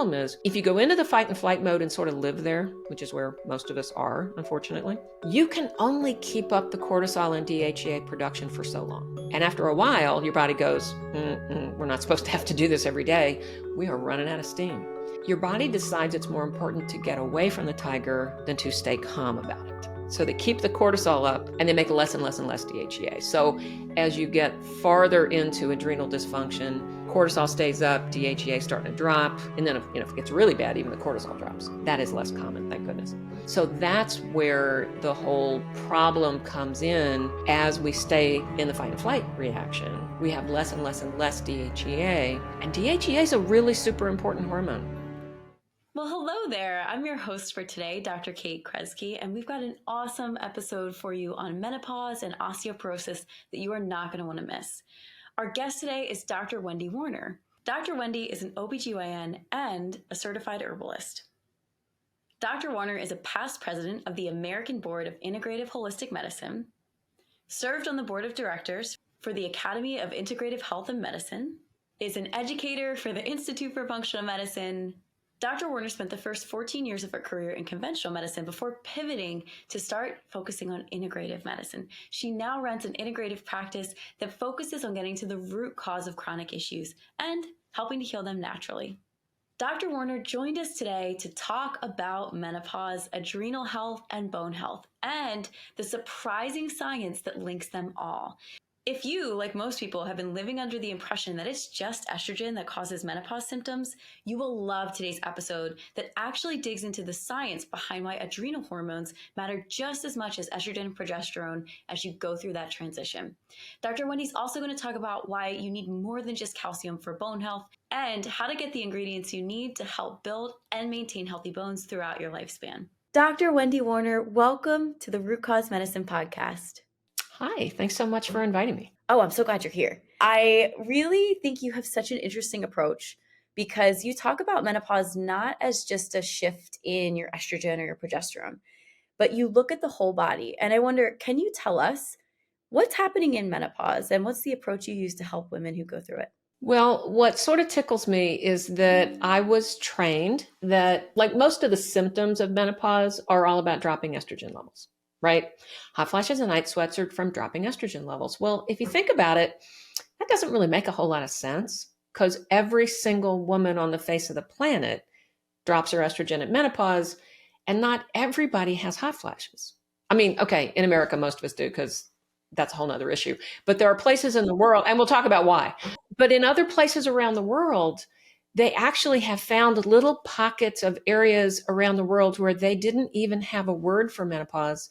problem is if you go into the fight and flight mode and sort of live there, which is where most of us are, unfortunately, you can only keep up the cortisol and DHEA production for so long. And after a while, your body goes, we're not supposed to have to do this every day. We are running out of steam. Your body decides it's more important to get away from the tiger than to stay calm about it. So they keep the cortisol up and they make less and less and less DHEA. So as you get farther into adrenal dysfunction, cortisol stays up, DHEA starting to drop. And then if it gets really bad, even the cortisol drops. That is less common, thank goodness. So that's where the whole problem comes in. As we stay in the fight and flight reaction, we have less and less and less DHEA. And DHEA is a really super important hormone. Well, hello there. I'm your host for today, Dr. Kate Kresge, and we've got an awesome episode for you on menopause and osteoporosis that you are not going to want to miss. Our guest today is Dr. Wendy Warner. Dr. Wendy is an ObGyn and a certified herbalist. Dr. Warner is a past president of the American Board of Integrative Holistic Medicine, served on the board of directors for the Academy of Integrative Health and Medicine, is an educator for the Institute for Functional Medicine. Dr. Warner spent the first 14 years of her career in conventional medicine before pivoting to start focusing on integrative medicine. She now runs an integrative practice that focuses on getting to the root cause of chronic issues and helping to heal them naturally. Dr. Warner joined us today to talk about menopause, adrenal health, and bone health, and the surprising science that links them all. If you, like most people, have been living under the impression that it's just estrogen that causes menopause symptoms, you will love today's episode that actually digs into the science behind why adrenal hormones matter just as much as estrogen and progesterone as you go through that transition. Dr. Wendy's also going to talk about why you need more than just calcium for bone health and how to get the ingredients you need to help build and maintain healthy bones throughout your lifespan. Dr. Wendy Warner, welcome to the Root Cause Medicine podcast. Hi, thanks so much for inviting me. Oh, I'm so glad you're here. I really think you have such an interesting approach because you talk about menopause not as just a shift in your estrogen or your progesterone, but you look at the whole body. And I wonder, can you tell us what's happening in menopause and what's the approach you use to help women who go through it? Well, what sort of tickles me is that I was trained that, like, most of the symptoms of menopause are all about dropping estrogen levels. Right? Hot flashes and night sweats are from dropping estrogen levels. Well, if you think about it, that doesn't really make a whole lot of sense because every single woman on the face of the planet drops her estrogen at menopause, and not everybody has hot flashes. I mean, okay, in America, most of us do because that's a whole nother issue. But there are places in the world, and we'll talk about why, but in other places around the world, they actually have found little pockets of areas around the world where they didn't even have a word for menopause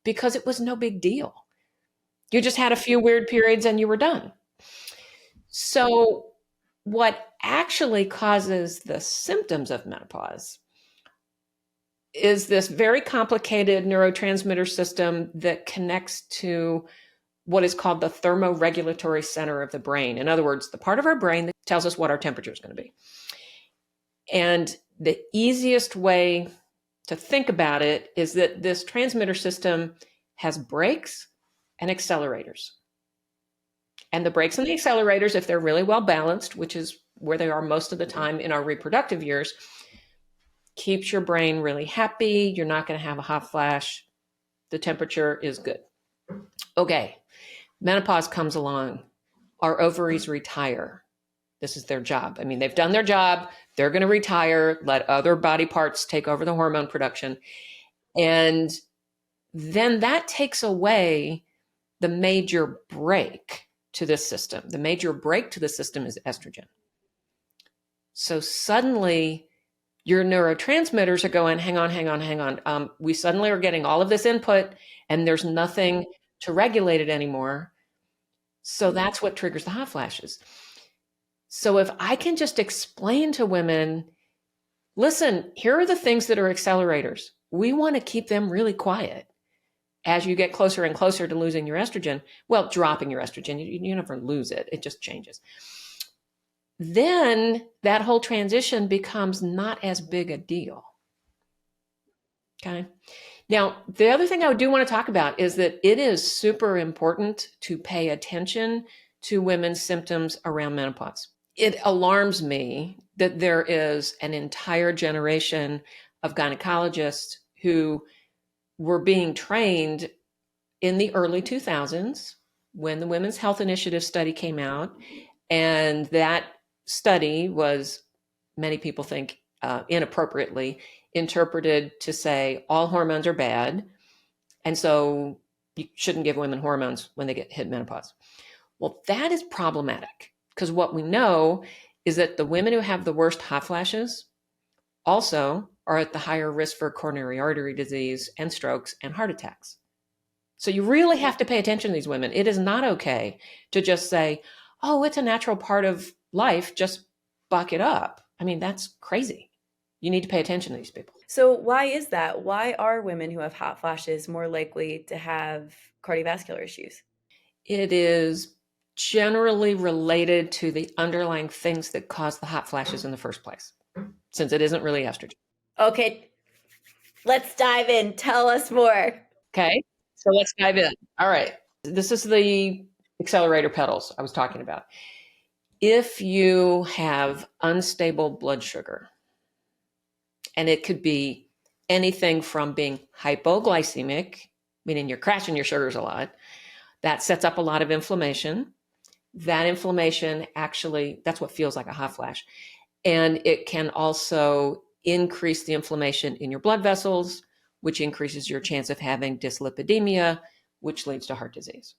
because it was no big deal. You just had a few weird periods and you were done. So what actually causes the symptoms of menopause is this very complicated neurotransmitter system that connects to what is called the thermoregulatory center of the brain. In other words, the part of our brain that tells us what our temperature is going to be. And the easiest way to think about it is that this transmitter system has brakes and accelerators. And the brakes and the accelerators, if they're really well balanced, which is where they are most of the time in our reproductive years, keeps your brain really happy. You're not going to have a hot flash. The temperature is good. Okay, menopause comes along. Our ovaries retire. This is their job. I mean, they've done their job. They're going to retire, let other body parts take over the hormone production. And then that takes away the major brake to this system. The major brake to the system is estrogen. So suddenly your neurotransmitters are going, hang on. We suddenly are getting all of this input and there's nothing to regulate it anymore. So that's what triggers the hot flashes. So if I can just explain to women, listen, here are the things that are accelerators. We want to keep them really quiet as you get closer and closer to losing your estrogen. Well, dropping your estrogen, you never lose it. It just changes. Then that whole transition becomes not as big a deal. Okay. Now, the other thing I do want to talk about is that it is super important to pay attention to women's symptoms around menopause. it alarms me that there is an entire generation of gynecologists who were being trained in the early 2000s when the Women's Health Initiative study came out. And that study was, many people think, inappropriately interpreted to say all hormones are bad. And so you shouldn't give women hormones when they hit menopause. Well, that is problematic because what we know is that the women who have the worst hot flashes also are at the higher risk for coronary artery disease and strokes and heart attacks. So you really have to pay attention to these women. It is not okay to just say, oh, it's a natural part of life, just buck it up. I mean, that's crazy. You need to pay attention to these people. So why is that? Why are women who have hot flashes more likely to have cardiovascular issues? It is generally related to the underlying things that cause the hot flashes in the first place, since it isn't really estrogen. Okay, let's dive in. Tell us more. Okay, so let's dive in. All right, this is the accelerator pedals I was talking about. If you have unstable blood sugar, and it could be anything from being hypoglycemic, meaning you're crashing your sugars a lot, that sets up a lot of inflammation. That inflammation actually, that's what feels like a hot flash. And it can also increase the inflammation in your blood vessels, which increases your chance of having dyslipidemia, which leads to heart disease.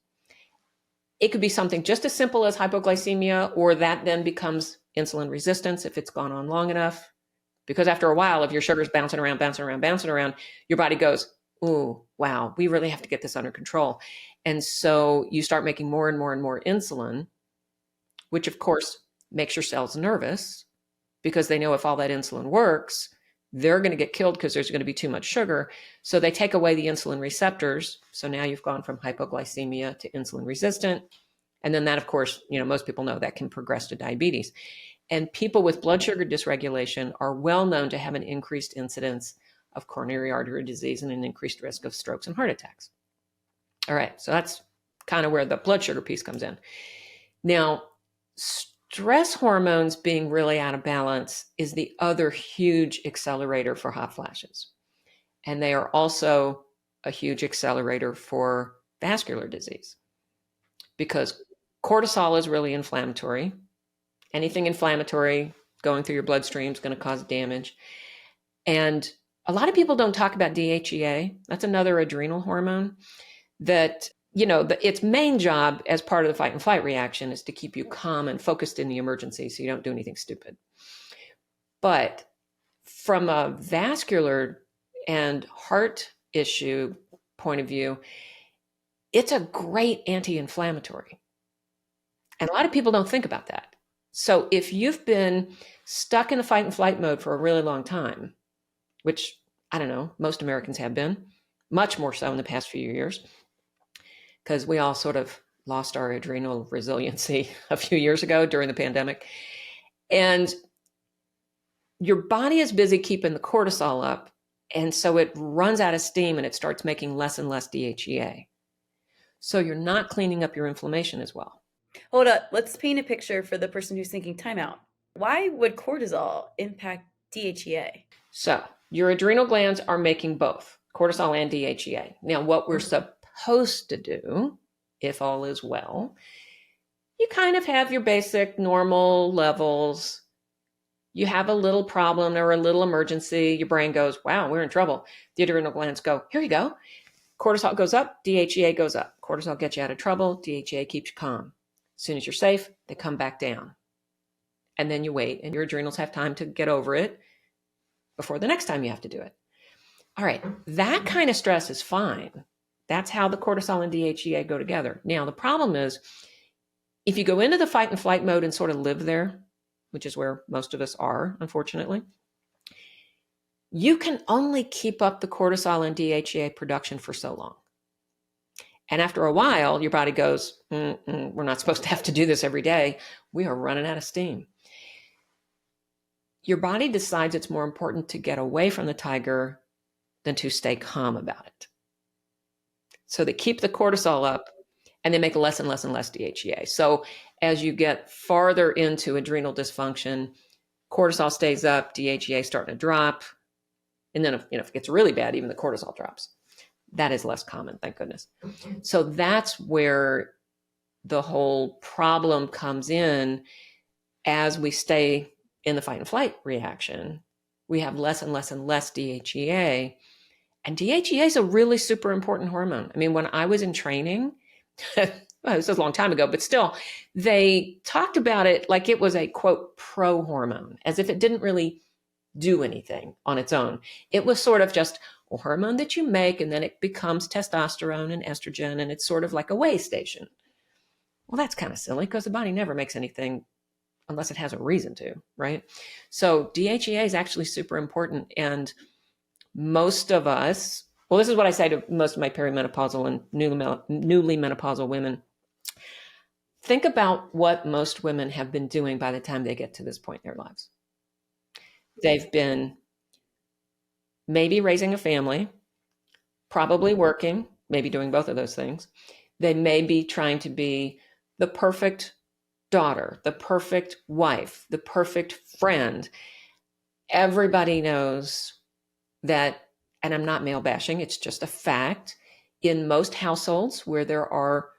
It could be something just as simple as hypoglycemia, or that then becomes insulin resistance if it's gone on long enough. Because after a while, if your sugar's bouncing around, your body goes, ooh, wow, we really have to get this under control. And so you start making more and more and more insulin, which of course makes your cells nervous because they know if all that insulin works, they're going to get killed because there's going to be too much sugar. So they take away the insulin receptors. So now you've gone from hypoglycemia to insulin resistant. And then that, of course, most people know that can progress to diabetes. And people with blood sugar dysregulation are well known to have an increased incidence of coronary artery disease and an increased risk of strokes and heart attacks. All right, so that's kind of where the blood sugar piece comes in. Now, stress hormones being really out of balance is the other huge accelerator for hot flashes. And they are also a huge accelerator for vascular disease because cortisol is really inflammatory. Anything inflammatory going through your bloodstream is going to cause damage. And a lot of people don't talk about DHEA. That's another adrenal hormone that, its main job as part of the fight and flight reaction is to keep you calm and focused in the emergency so you don't do anything stupid. But from a vascular and heart issue point of view, it's a great anti-inflammatory. And a lot of people don't think about that. So if you've been stuck in a fight and flight mode for a really long time, which I don't know, most Americans have been, much more so in the past few years, because we all sort of lost our adrenal resiliency a few years ago during the pandemic. And your body is busy keeping the cortisol up. And so it runs out of steam and it starts making less and less DHEA. So you're not cleaning up your inflammation as well. Hold up. Let's paint a picture for the person who's thinking timeout. Why would cortisol impact DHEA? So your adrenal glands are making both cortisol and DHEA. Now, what we're supposed to do, if all is well, you kind of have your basic normal levels. You have a little problem or a little emergency. Your brain goes, wow, we're in trouble. The adrenal glands go, here you go. Cortisol goes up, DHEA goes up. Cortisol gets you out of trouble. DHEA keeps you calm. As soon as you're safe, they come back down. And then you wait, and your adrenals have time to get over it before the next time you have to do it. All right, that kind of stress is fine. That's how the cortisol and DHEA go together. Now, the problem is, if you go into the fight and flight mode and sort of live there, which is where most of us are, unfortunately, you can only keep up the cortisol and DHEA production for so long. And after a while, your body goes, we're not supposed to have to do this every day. We are running out of steam. Your body decides it's more important to get away from the tiger than to stay calm about it. So they keep the cortisol up and they make less and less and less DHEA. So as you get farther into adrenal dysfunction, cortisol stays up, DHEA starting to drop. And then if it gets really bad, even the cortisol drops. That is less common, thank goodness. So that's where the whole problem comes in. As we stay in the fight and flight reaction, we have less and less and less DHEA. And DHEA is a really super important hormone. I mean, when I was in training, well, this was a long time ago, but still, they talked about it like it was a, quote, pro hormone, as if it didn't really do anything on its own. It was sort of just a hormone that you make, and then it becomes testosterone and estrogen, and it's sort of like a way station. Well, that's kind of silly because the body never makes anything unless it has a reason to, right? So DHEA is actually super important. And most of us, well, this is what I say to most of my perimenopausal and newly menopausal women. Think about what most women have been doing by the time they get to this point in their lives. They've been maybe raising a family, probably working, maybe doing both of those things. They may be trying to be the perfect daughter, the perfect wife, the perfect friend. Everybody knows that, and I'm not male bashing, it's just a fact, in most households where there are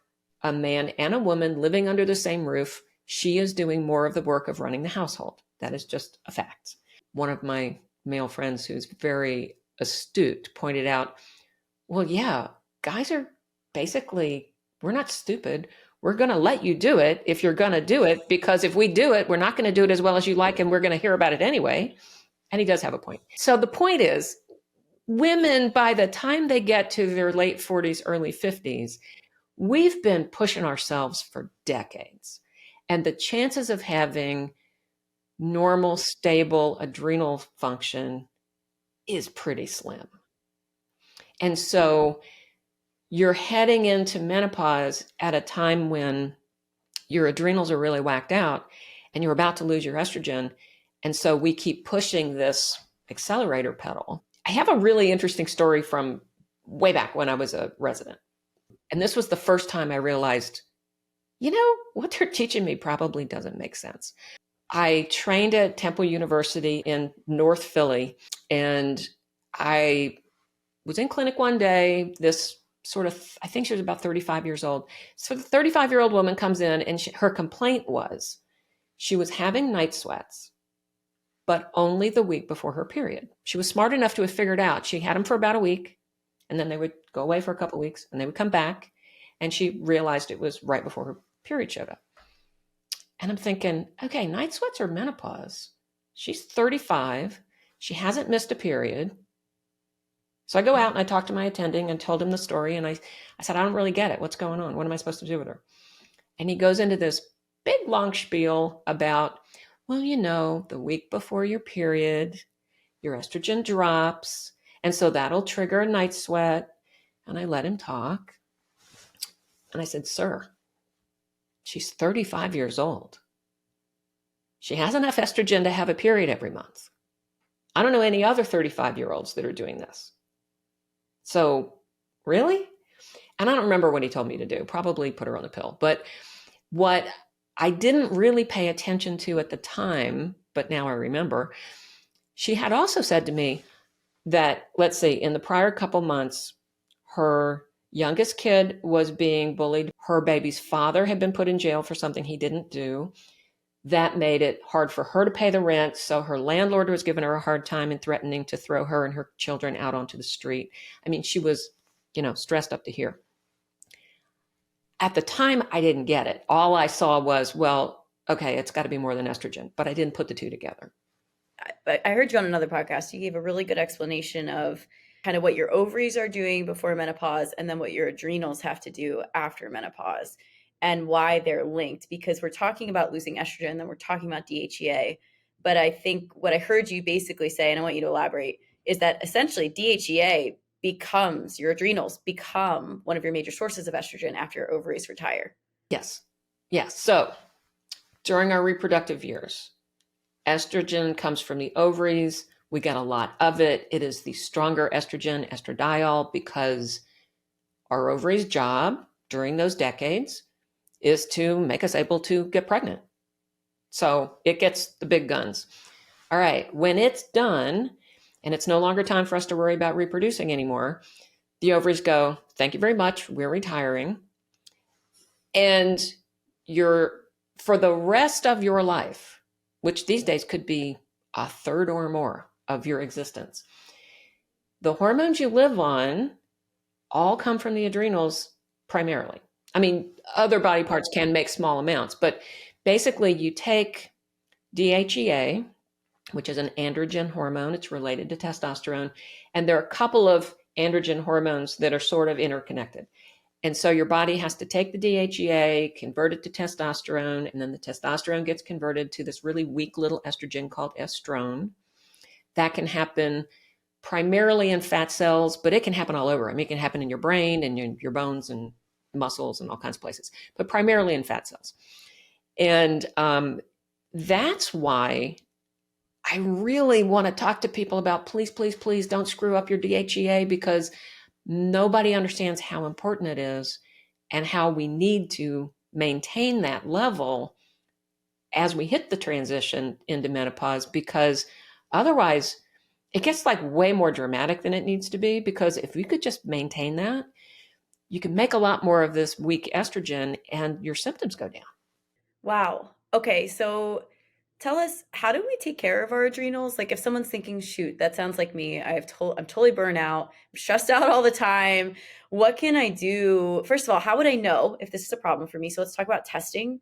a man and a woman living under the same roof, she is doing more of the work of running the household. That is just a fact. One of my male friends who's very astute pointed out, well, yeah, guys are basically, we're not stupid. We're going to let you do it if you're going to do it, because if we do it, we're not going to do it as well as you like, and we're going to hear about it anyway. And he does have a point. So the point is, women, by the time they get to their late 40s, early 50s, we've been pushing ourselves for decades. And the chances of having normal, stable adrenal function is pretty slim. And so you're heading into menopause at a time when your adrenals are really whacked out and you're about to lose your estrogen. And so we keep pushing this accelerator pedal. I have a really interesting story from way back when I was a resident. And this was the first time I realized, what they're teaching me probably doesn't make sense. I trained at Temple University in North Philly, and I was in clinic one day. This sort of, I think she was about 35 years old. So the 35-year-old woman comes in, and her complaint was she was having night sweats, but only the week before her period. She was smart enough to have figured out she had them for about a week, and then they would go away for a couple of weeks, and they would come back, and she realized it was right before her period showed up. And I'm thinking, okay, night sweats are menopause. She's 35. She hasn't missed a period. So I go out and I talk to my attending and told him the story. And I said, I don't really get it. What's going on? What am I supposed to do with her? And he goes into this big long spiel about, well, the week before your period, your estrogen drops. And so that'll trigger a night sweat. And I let him talk. And I said, sir, she's 35 years old. She has enough estrogen to have a period every month. I don't know any other 35-year-olds that are doing this. So really? And I don't remember what he told me to do. Probably put her on a pill. But what I didn't really pay attention to at the time, but now I remember, she had also said to me that, let's see, in the prior couple months, her youngest kid was being bullied. Her baby's father had been put in jail for something he didn't do. That made it hard for her to pay the rent. So her landlord was giving her a hard time and threatening to throw her and her children out onto the street. I mean, she was, stressed up to here. At the time, I didn't get it. All I saw was, well, okay, it's got to be more than estrogen, but I didn't put the two together. I heard you on another podcast. You gave a really good explanation of kind of what your ovaries are doing before menopause and then what your adrenals have to do after menopause and why they're linked, because we're talking about losing estrogen and then we're talking about DHEA. But I think what I heard you basically say, and I want you to elaborate, is that essentially DHEA becomes, your adrenals become one of your major sources of estrogen after your ovaries retire. Yes. So during our reproductive years, estrogen comes from the ovaries. We get a lot of it. It is the stronger estrogen, estradiol, because our ovaries' job during those decades is to make us able to get pregnant. So it gets the big guns. All right, when it's done and it's no longer time for us to worry about reproducing anymore, the ovaries go, thank you very much, we're retiring. And you're, for the rest of your life, which these days could be a third or more of your existence, the hormones you live on all come from the adrenals primarily. I mean, other body parts can make small amounts, but basically you take DHEA, which is an androgen hormone. It's related to testosterone. And there are a couple of androgen hormones that are sort of interconnected. And so your body has to take the DHEA, convert it to testosterone, and then the testosterone gets converted to this really weak little estrogen called estrone. That can happen primarily in fat cells, but it can happen all over. I mean, it can happen in your brain and your bones and muscles and all kinds of places, but primarily in fat cells. And that's why I really want to talk to people about please, please, please don't screw up your DHEA, because nobody understands how important it is and how we need to maintain that level as we hit the transition into menopause, because otherwise it gets like way more dramatic than it needs to be. Because if you could just maintain that, you can make a lot more of this weak estrogen and your symptoms go down. Wow. Okay, so tell us, how do we take care of our adrenals? Like if someone's thinking, shoot, that sounds like me. I'm totally burnt out. I'm stressed out all the time. What can I do? First of all, how would I know if this is a problem for me? So let's talk about testing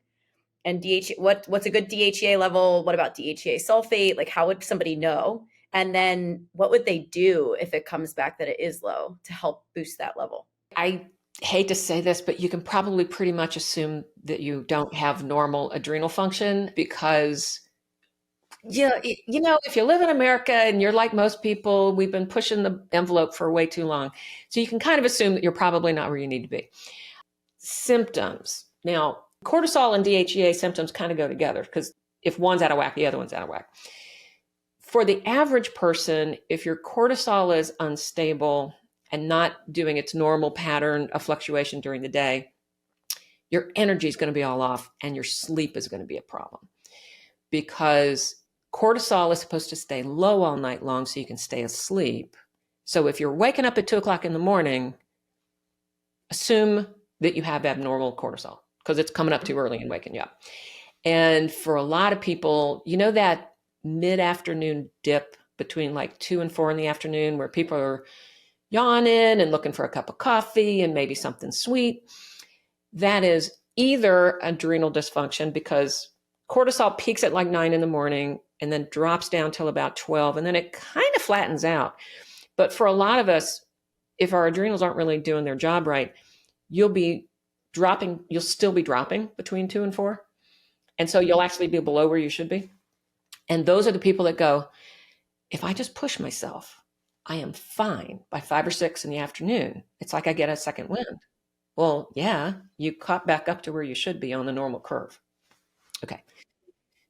and DHEA. What's a good DHEA level? What about DHEA sulfate? Like how would somebody know? And then what would they do if it comes back that it is low to help boost that level? I hate to say this, but you can probably pretty much assume that you don't have normal adrenal function, because yeah, if you live in America and you're like most people, we've been pushing the envelope for way too long. So you can kind of assume that you're probably not where you need to be. Symptoms. Now, cortisol and DHEA symptoms kind of go together, because if one's out of whack, the other one's out of whack. For the average person, if your cortisol is unstable and not doing its normal pattern of fluctuation during the day, your energy is going to be all off and your sleep is going to be a problem, because cortisol is supposed to stay low all night long so you can stay asleep. So if you're waking up at 2:00 in the morning, assume that you have abnormal cortisol, because it's coming up too early and waking you up. And for a lot of people, that mid-afternoon dip between like 2 and 4 in the afternoon, where people are yawning and looking for a cup of coffee and maybe something sweet, that is either adrenal dysfunction, because cortisol peaks at like 9 in the morning and then drops down till about 12, and then it kind of flattens out. But for a lot of us, if our adrenals aren't really doing their job right, you'll still be dropping between 2 and 4. And so you'll actually be below where you should be. And those are the people that go, if I just push myself, I am fine by 5 or 6 in the afternoon. It's like I get a second wind. Well, yeah, you caught back up to where you should be on the normal curve. Okay.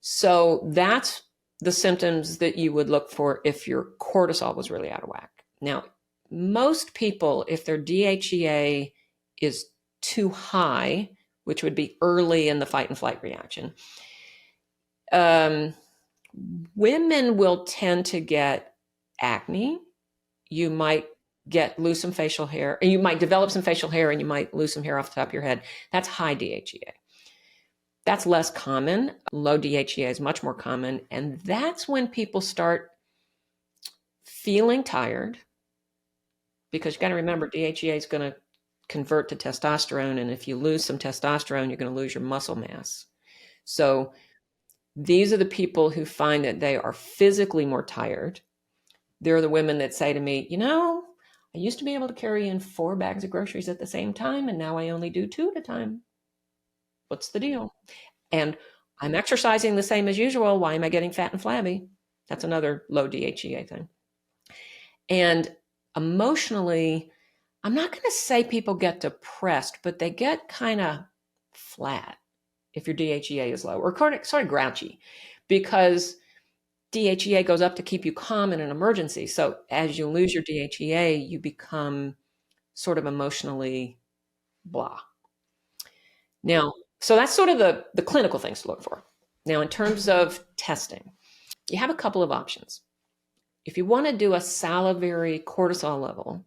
So that's the symptoms that you would look for if your cortisol was really out of whack. Now, most people, if their DHEA is too high, which would be early in the fight and flight reaction, women will tend to get acne. You might lose some facial hair, and you might develop some facial hair, and you might lose some hair off the top of your head. That's high DHEA. That's less common. Low DHEA is much more common. And that's when people start feeling tired, because you got to remember DHEA is going to convert to testosterone. And if you lose some testosterone, you're going to lose your muscle mass. So these are the people who find that they are physically more tired. They're the women that say to me, I used to be able to carry in 4 bags of groceries at the same time, and now I only do 2 at a time. What's the deal? And I'm exercising the same as usual. Why am I getting fat and flabby? That's another low DHEA thing. And emotionally, I'm not going to say people get depressed, but they get kind of flat if your DHEA is low, or sort of grouchy, because DHEA goes up to keep you calm in an emergency. So as you lose your DHEA, you become sort of emotionally blah. Now, So that's sort of the clinical things to look for. Now, in terms of testing, you have a couple of options. If you want to do a salivary cortisol level,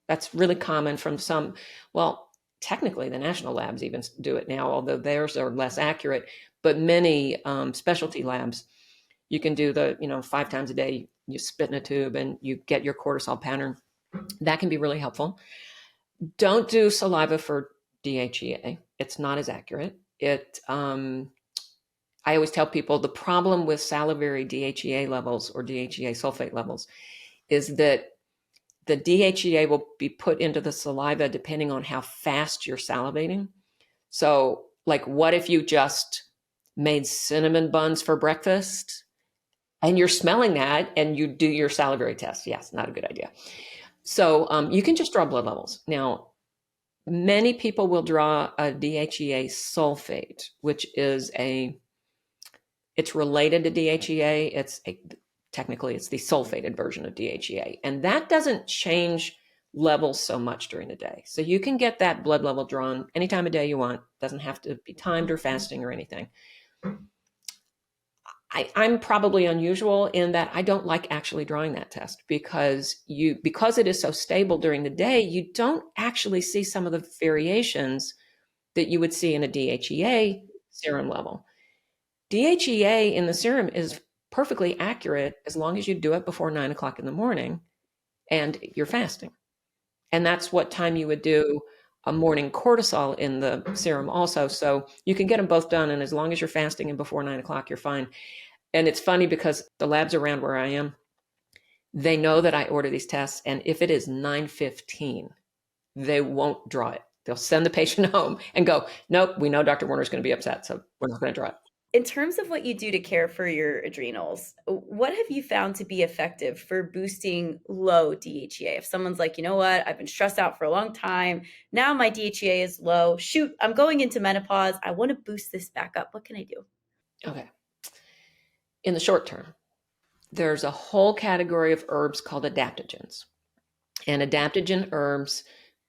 that's really common from some, well, technically the national labs even do it now, although theirs are less accurate, but many specialty labs, you can do the, 5 times a day, you spit in a tube and you get your cortisol pattern. That can be really helpful. Don't do saliva for DHEA. It's not as accurate. I always tell people the problem with salivary DHEA levels or DHEA sulfate levels is that the DHEA will be put into the saliva depending on how fast you're salivating. So, like, what if you just made cinnamon buns for breakfast and you're smelling that and you do your salivary test? Yes, not a good idea. So, you can just draw blood levels. Now, many people will draw a DHEA sulfate, which is it's related to DHEA. Technically, it's the sulfated version of DHEA. And that doesn't change levels so much during the day. So you can get that blood level drawn any time of day you want. Doesn't have to be timed or fasting or anything. I'm probably unusual in that I don't like actually drawing that test because it is so stable during the day, you don't actually see some of the variations that you would see in a DHEA serum level. DHEA in the serum is perfectly accurate as long as you do it before 9 o'clock in the morning and you're fasting. And that's what time you would do a morning cortisol in the serum also. So you can get them both done. And as long as you're fasting and before 9 o'clock, you're fine. And it's funny because the labs around where I am, they know that I order these tests. And if it is 9:15, they won't draw it. They'll send the patient home and go, nope, we know Dr. Warner's going to be upset, so we're not going to draw it. In terms of what you do to care for your adrenals, what have you found to be effective for boosting low DHEA? If someone's like, you know what, I've been stressed out for a long time. Now my DHEA is low. Shoot, I'm going into menopause. I want to boost this back up. What can I do? Okay. In the short term, there's a whole category of herbs called adaptogens. And adaptogen herbs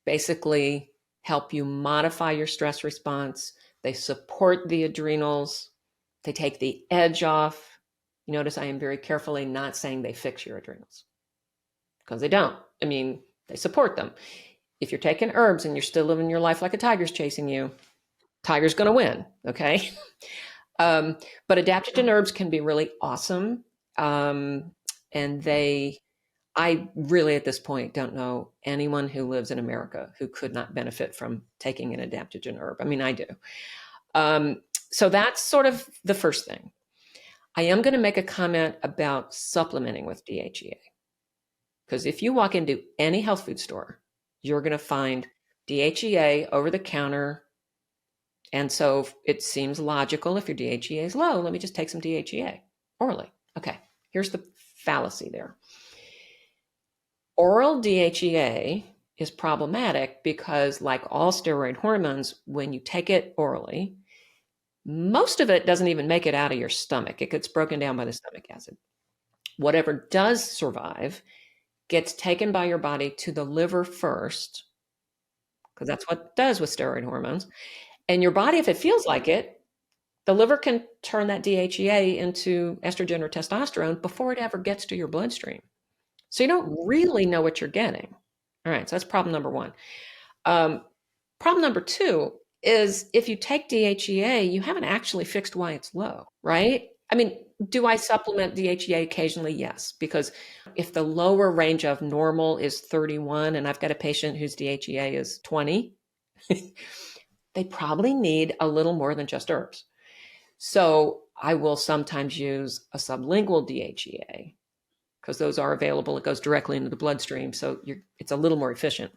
basically help you modify your stress response. They support the adrenals. They take the edge off. You notice I am very carefully not saying they fix your adrenals because they don't. I mean, they support them. If you're taking herbs and you're still living your life like a tiger's chasing you, tiger's going to win, okay? But adaptogen herbs can be really awesome. And I really at this point don't know anyone who lives in America who could not benefit from taking an adaptogen herb. I mean, I do. So that's sort of the first thing. I am going to make a comment about supplementing with DHEA. Because if you walk into any health food store, you're going to find DHEA over the counter. And so it seems logical if your DHEA is low, let me just take some DHEA orally. Okay, here's the fallacy there. Oral DHEA is problematic because, like all steroid hormones, when you take it orally, most of it doesn't even make it out of your stomach. It gets broken down by the stomach acid. Whatever does survive gets taken by your body to the liver first, because that's what it does with steroid hormones. And your body, if it feels like it, the liver can turn that DHEA into estrogen or testosterone before it ever gets to your bloodstream. So you don't really know what you're getting. All right, so that's problem number one. Problem number two is if you take DHEA, you haven't actually fixed why it's low, right? I mean, do I supplement DHEA occasionally? Yes, because if the lower range of normal is 31 and I've got a patient whose DHEA is 20, they probably need a little more than just herbs. So I will sometimes use a sublingual DHEA because those are available. It goes directly into the bloodstream, so it's a little more efficient.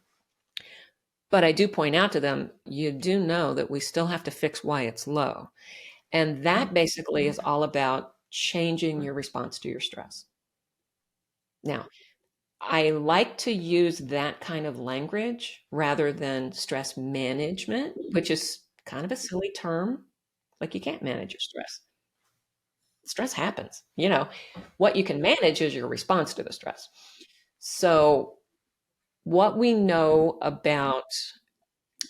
But I do point out to them, you do know that we still have to fix why it's low. And that basically is all about changing your response to your stress. Now, I like to use that kind of language rather than stress management, which is kind of a silly term. Like, you can't manage your stress. Stress happens. What you can manage is your response to the stress. So what we know about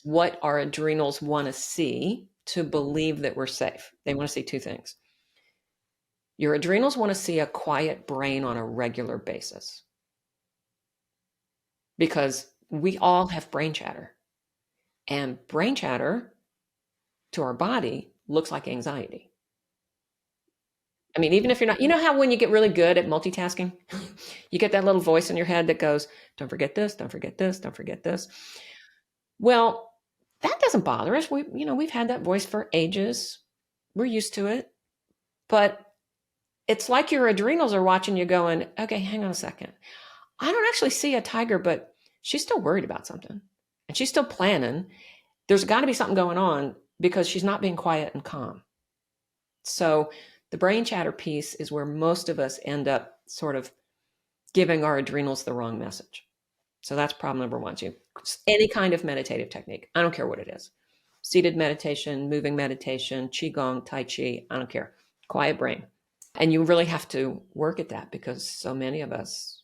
what our adrenals want to see to believe that we're safe. They want to see two things. Your adrenals want to see a quiet brain on a regular basis because we all have brain chatter. And brain chatter to our body looks like anxiety. I mean, even if you're not, you know how when you get really good at multitasking, you get that little voice in your head that goes, don't forget this, don't forget this, don't forget this. Well, that doesn't bother us. We've had that voice for ages. We're used to it. But it's like your adrenals are watching you going, okay, hang on a second. I don't actually see a tiger, but she's still worried about something and she's still planning. There's got to be something going on because she's not being quiet and calm. So the brain chatter piece is where most of us end up sort of giving our adrenals the wrong message. So that's problem number one. Any kind of meditative technique, I don't care what it is. Seated meditation, moving meditation, qigong, tai chi, I don't care. Quiet brain. And you really have to work at that because so many of us,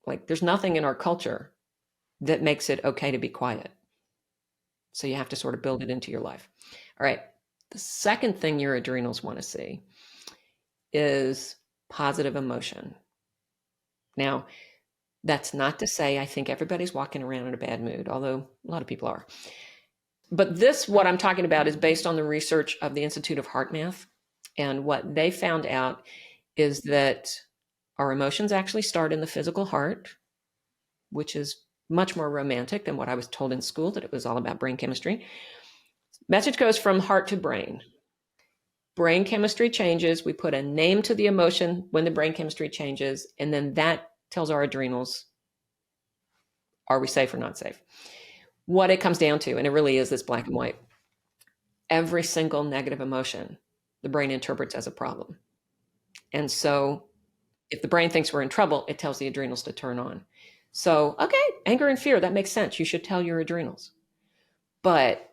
like, there's nothing in our culture that makes it okay to be quiet. So you have to sort of build it into your life. All right. The second thing your adrenals want to see is positive emotion. Now, that's not to say I think everybody's walking around in a bad mood, although a lot of people are. But what I'm talking about is based on the research of the Institute of Heart Math. And what they found out is that our emotions actually start in the physical heart, which is much more romantic than what I was told in school, that it was all about brain chemistry. Message goes from heart to brain. Brain chemistry changes. We put a name to the emotion when the brain chemistry changes, and then that tells our adrenals, are we safe or not safe? What it comes down to, and it really is this black and white, every single negative emotion, the brain interprets as a problem. And so if the brain thinks we're in trouble, it tells the adrenals to turn on. So, okay, anger and fear, that makes sense. You should tell your adrenals. But,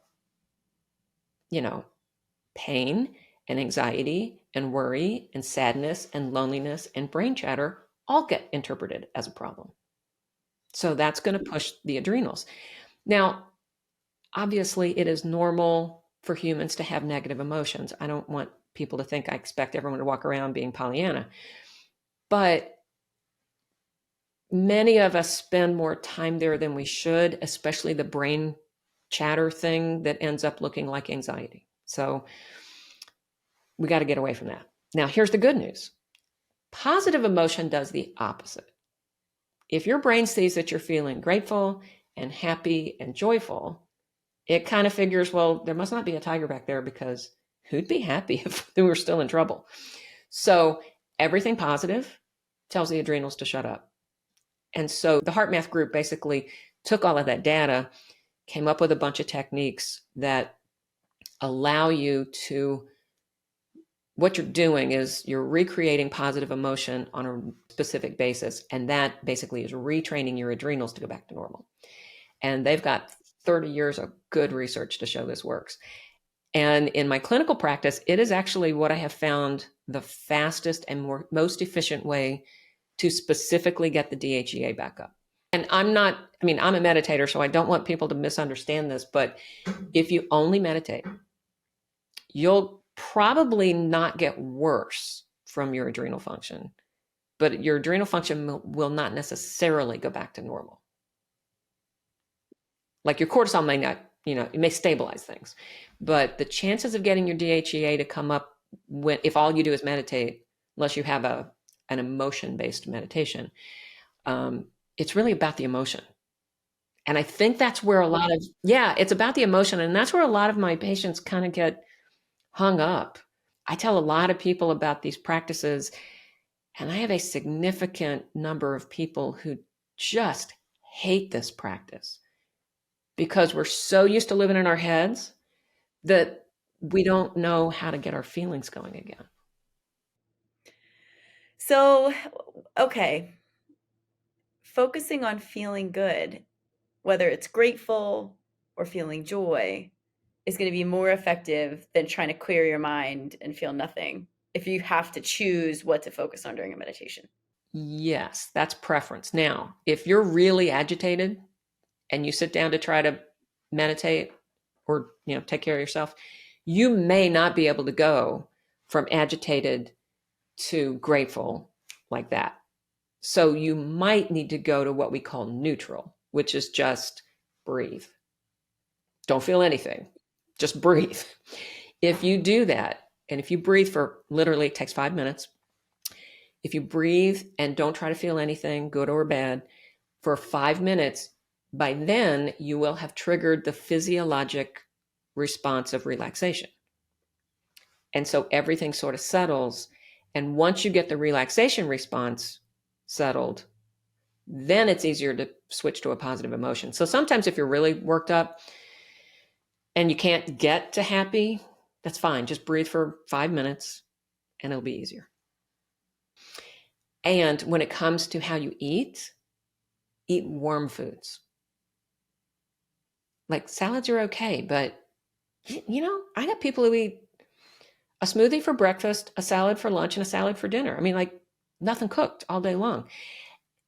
pain and anxiety and worry and sadness and loneliness and brain chatter all get interpreted as a problem. So that's going to push the adrenals. Now, obviously, it is normal for humans to have negative emotions. I don't want people to think I expect everyone to walk around being Pollyanna. But many of us spend more time there than we should, especially the brain chatter thing that ends up looking like anxiety. So we got to get away from that. Now, here's the good news. Positive emotion does the opposite. If your brain sees that you're feeling grateful and happy and joyful, it kind of figures, well, there must not be a tiger back there because who'd be happy if we were still in trouble? So everything positive tells the adrenals to shut up. And so the Heart Math group basically took all of that data, came up with a bunch of techniques that allow you to, what you're doing is you're recreating positive emotion on a specific basis. And that basically is retraining your adrenals to go back to normal. And they've got 30 years of good research to show this works. And in my clinical practice, it is actually what I have found the fastest and most efficient way to specifically get the DHEA back up. And I'm a meditator, so I don't want people to misunderstand this, but if you only meditate, you'll probably not get worse from your adrenal function, but your adrenal function will not necessarily go back to normal. Like your cortisol may not, it may stabilize things, but the chances of getting your DHEA to come up if all you do is meditate, unless you have an emotion-based meditation, it's really about the emotion. And I think that's where it's about the emotion. And that's where a lot of my patients kind of get hung up. I tell a lot of people about these practices, and I have a significant number of people who just hate this practice because we're so used to living in our heads that we don't know how to get our feelings going again. So, okay, focusing on feeling good, whether it's grateful or feeling joy, is going to be more effective than trying to clear your mind and feel nothing if you have to choose what to focus on during a meditation. Yes, that's preference. Now, if you're really agitated and you sit down to try to meditate or, take care of yourself, you may not be able to go from agitated to grateful like that. So you might need to go to what we call neutral, which is just breathe. Don't feel anything. Just breathe. If you do that, and if you breathe for literally, it takes 5 minutes. If you breathe and don't try to feel anything, good or bad, for 5 minutes, by then you will have triggered the physiologic response of relaxation. And so everything sort of settles. And once you get the relaxation response settled, then it's easier to switch to a positive emotion. So sometimes if you're really worked up and you can't get to happy, that's fine. Just breathe for 5 minutes and it'll be easier. And when it comes to how you eat warm foods. Like salads are okay, but I got people who eat a smoothie for breakfast, a salad for lunch, and a salad for dinner. I mean, like nothing cooked all day long.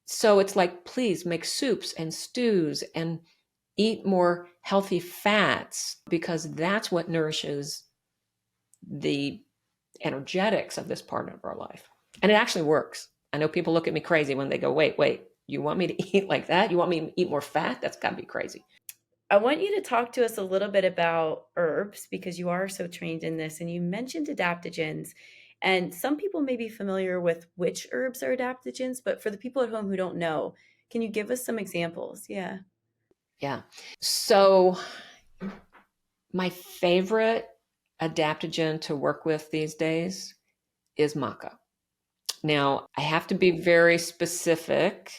So it's like, please make soups and stews and eat more healthy fats, because that's what nourishes the energetics of this part of our life. And it actually works. I know people look at me crazy when they go, wait, you want me to eat like that? You want me to eat more fat? That's got to be crazy. I want you to talk to us a little bit about herbs, because you are so trained in this, and you mentioned adaptogens. And some people may be familiar with which herbs are adaptogens, but for the people at home who don't know, can you give us some examples? Yeah. So my favorite adaptogen to work with these days is maca. Now, I have to be very specific.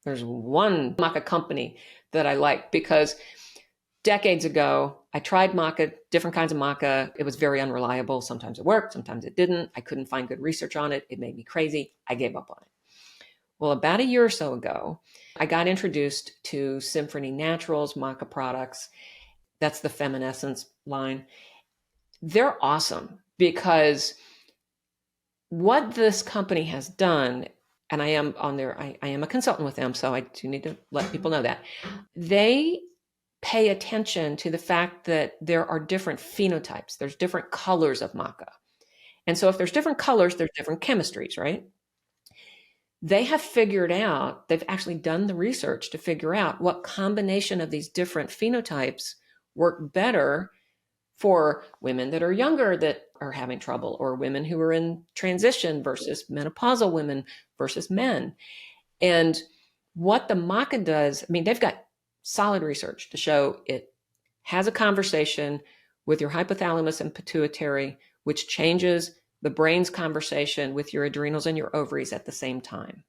There's one maca company that I like, because decades ago, I tried maca, different kinds of maca. It was very unreliable. Sometimes it worked, sometimes it didn't. I couldn't find good research on it. It made me crazy. I gave up on it. Well, about a year or so ago, I got introduced to Symphony Naturals maca products. That's the Feminescence line. They're awesome, because what this company has done, and I am on there, I am a consultant with them, so I do need to let people know that they pay attention to the fact that there are different phenotypes. There's different colors of maca. And so if there's different colors, there's different chemistries, right? They have figured out, they've actually done the research to figure out what combination of these different phenotypes work better for women that are younger that are having trouble, or women who are in transition versus menopausal women versus men. And what the maca does, I mean, they've got solid research to show it has a conversation with your hypothalamus and pituitary, which changes the brain's conversation with your adrenals and your ovaries at the same time.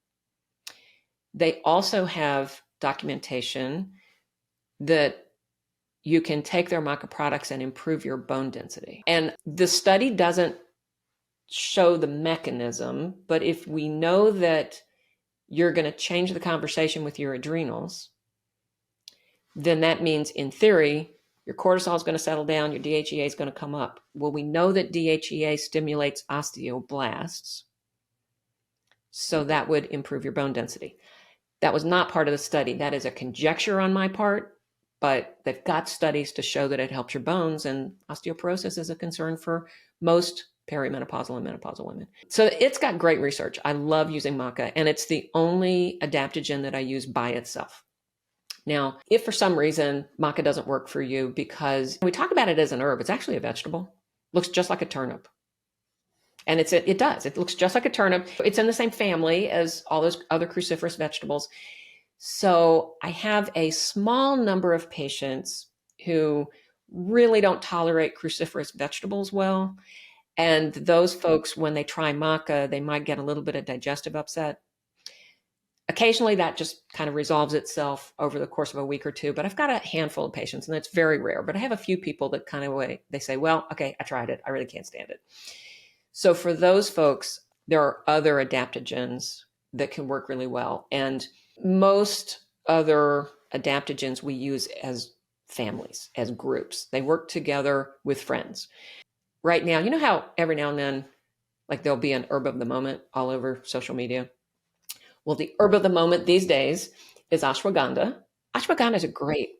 They also have documentation that you can take their maca products and improve your bone density. And the study doesn't show the mechanism, but if we know that you're going to change the conversation with your adrenals, then that means, in theory, your cortisol is going to settle down, your DHEA is going to come up. Well, we know that DHEA stimulates osteoblasts, so that would improve your bone density. That was not part of the study. That is a conjecture on my part, but they've got studies to show that it helps your bones, and osteoporosis is a concern for most perimenopausal and menopausal women. So it's got great research. I love using maca, and it's the only adaptogen that I use by itself. Now, if for some reason maca doesn't work for you, because we talk about it as an herb, it's actually a vegetable. Looks just like a turnip. And it does. It looks just like a turnip. It's in the same family as all those other cruciferous vegetables. So I have a small number of patients who really don't tolerate cruciferous vegetables well. And those folks, when they try maca, they might get a little bit of digestive upset. Occasionally that just kind of resolves itself over the course of a week or two, but I've got a handful of patients, and it's very rare. But I have a few people that kind of they say, well, okay, I tried it. I really can't stand it. So for those folks, there are other adaptogens that can work really well. And most other adaptogens we use as families, as groups. They work together with friends. Right now, you know how every now and then, like there'll be an herb of the moment all over social media? Well, the herb of the moment these days is ashwagandha. Ashwagandha is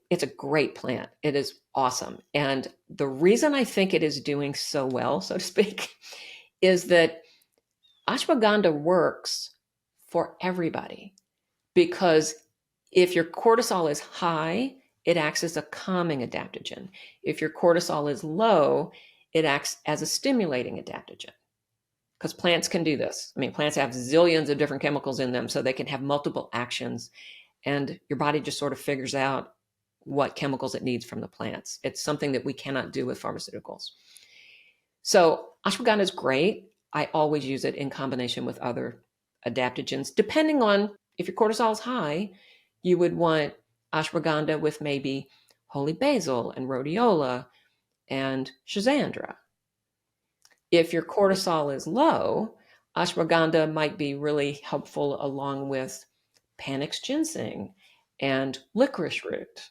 it's a great plant. It is awesome. And the reason I think it is doing so well, so to speak, is that ashwagandha works for everybody because if your cortisol is high, it acts as a calming adaptogen. If your cortisol is low, it acts as a stimulating adaptogen. Because plants can do this. I mean, plants have zillions of different chemicals in them, so they can have multiple actions. And your body just sort of figures out what chemicals it needs from the plants. It's something that we cannot do with pharmaceuticals. So ashwagandha is great. I always use it in combination with other adaptogens. Depending on if your cortisol is high, you would want ashwagandha with maybe holy basil and rhodiola and schizandra. If your cortisol is low, ashwagandha might be really helpful along with panax ginseng and licorice root,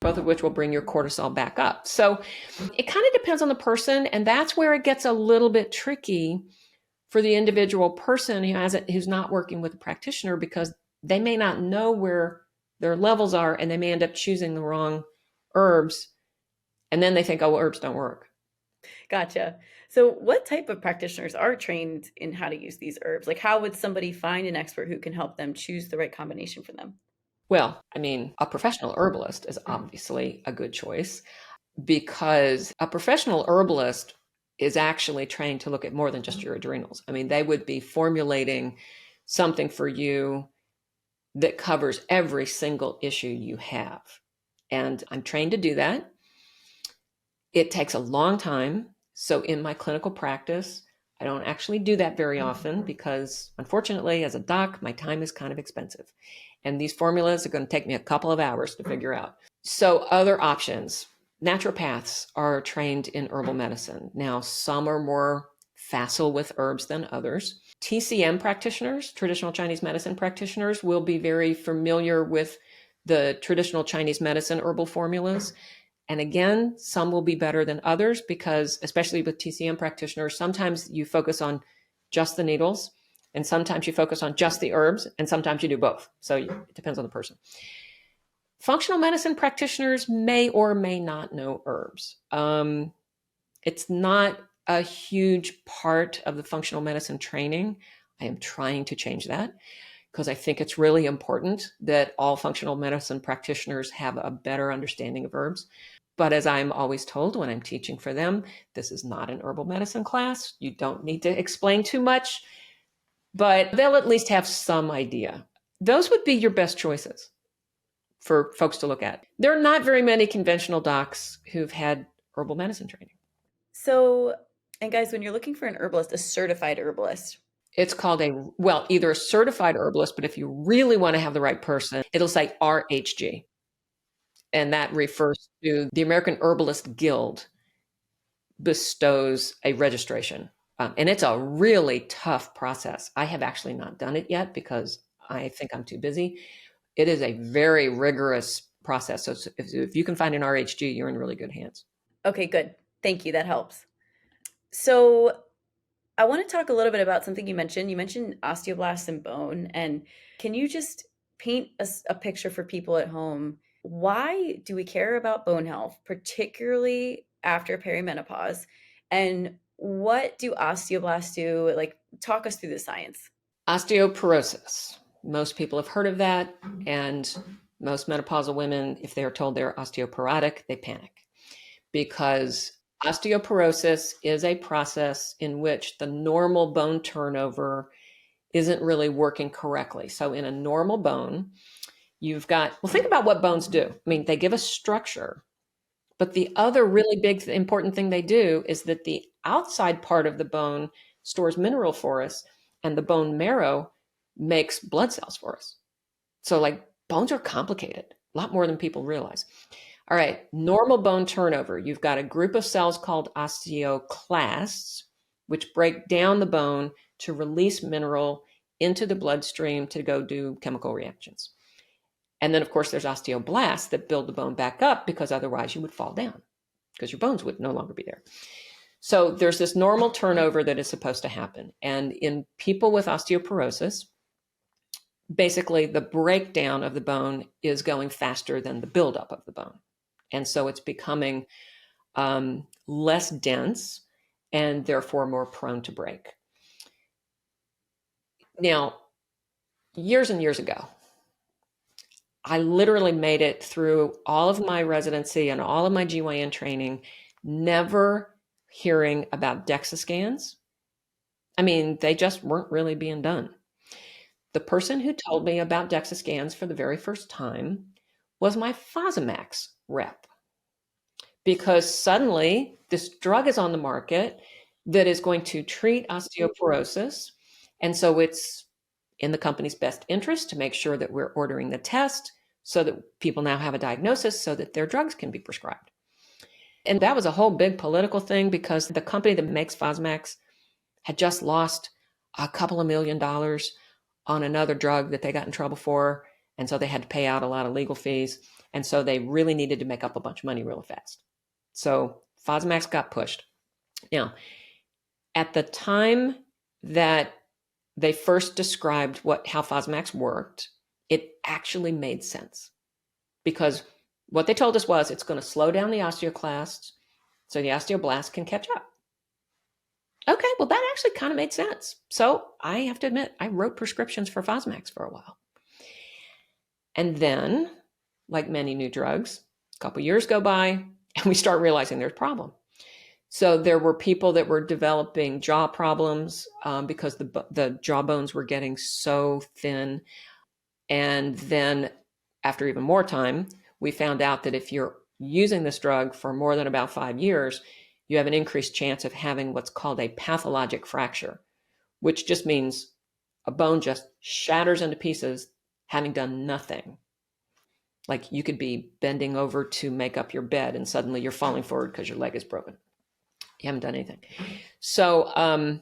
both of which will bring your cortisol back up. So it kind of depends on the person, and that's where it gets a little bit tricky for the individual person who's not working with a practitioner, because they may not know where their levels are and they may end up choosing the wrong herbs, and then they think, oh, well, herbs don't work. Gotcha. So what type of practitioners are trained in how to use these herbs? Like, how would somebody find an expert who can help them choose the right combination for them? Well, I mean, a professional herbalist is obviously a good choice, because a professional herbalist is actually trained to look at more than just your adrenals. I mean, they would be formulating something for you that covers every single issue you have. And I'm trained to do that. It takes a long time. So in my clinical practice, I don't actually do that very often because, unfortunately, as a doc, my time is kind of expensive. And these formulas are going to take me a couple of hours to figure out. So other options. Naturopaths are trained in herbal medicine. Now, some are more facile with herbs than others. TCM practitioners, traditional Chinese medicine practitioners, will be very familiar with the traditional Chinese medicine herbal formulas. And again, some will be better than others because, especially with TCM practitioners, sometimes you focus on just the needles, and sometimes you focus on just the herbs, and sometimes you do both. So it depends on the person. Functional medicine practitioners may or may not know herbs. It's not a huge part of the functional medicine training. I am trying to change that because I think it's really important that all functional medicine practitioners have a better understanding of herbs. But as I'm always told when I'm teaching for them, this is not an herbal medicine class. You don't need to explain too much, but they'll at least have some idea. Those would be your best choices for folks to look at. There are not very many conventional docs who've had herbal medicine training. So, and guys, when you're looking for an herbalist, a certified herbalist, it's called either a certified herbalist, but if you really want to have the right person, it'll say RHG. And that refers to the American Herbalist Guild bestows a registration. And it's a really tough process. I have actually not done it yet because I think I'm too busy. It is a very rigorous process. So if you can find an RHG, you're in really good hands. Okay, good. Thank you. That helps. So I want to talk a little bit about something you mentioned. You mentioned osteoblasts and bone. And can you just paint a picture for people at home? Why do we care about bone health, particularly after perimenopause? And what do osteoblasts do? Like, talk us through the science. Osteoporosis. Most people have heard of that. And most menopausal women, if they're told they're osteoporotic, they panic because osteoporosis is a process in which the normal bone turnover isn't really working correctly. So in a normal bone, you've got, well, think about what bones do. I mean, they give us structure, but the other really big important thing they do is that the outside part of the bone stores mineral for us, and the bone marrow makes blood cells for us. So like bones are complicated, a lot more than people realize. All right, normal bone turnover. You've got a group of cells called osteoclasts, which break down the bone to release mineral into the bloodstream to go do chemical reactions. And then, of course, there's osteoblasts that build the bone back up because otherwise you would fall down because your bones would no longer be there. So there's this normal turnover that is supposed to happen. And in people with osteoporosis, basically the breakdown of the bone is going faster than the buildup of the bone. And so it's becoming less dense and therefore more prone to break. Now, years and years ago, I literally made it through all of my residency and all of my GYN training, never hearing about DEXA scans. I mean, they just weren't really being done. The person who told me about DEXA scans for the very first time was my Fosamax rep, because suddenly this drug is on the market that is going to treat osteoporosis. And so it's in the company's best interest to make sure that we're ordering the test so that people now have a diagnosis so that their drugs can be prescribed. And that was a whole big political thing because the company that makes Fosamax had just lost a couple of $1 million on another drug that they got in trouble for. And so they had to pay out a lot of legal fees. And so they really needed to make up a bunch of money really fast. So Fosamax got pushed. Now, at the time that they first described how Fosamax worked, it actually made sense, because what they told us was it's going to slow down the osteoclasts so the osteoblasts can catch up. Okay, well, that actually kind of made sense. So I have to admit, I wrote prescriptions for Fosamax for a while. And then, like many new drugs, a couple years go by and we start realizing there's a problem. So there were people that were developing jaw problems because the jaw bones were getting so thin. And then after even more time, we found out that if you're using this drug for more than about 5 years, you have an increased chance of having what's called a pathologic fracture, which just means a bone just shatters into pieces, having done nothing. Like you could be bending over to make up your bed and suddenly you're falling forward because your leg is broken. You haven't done anything. So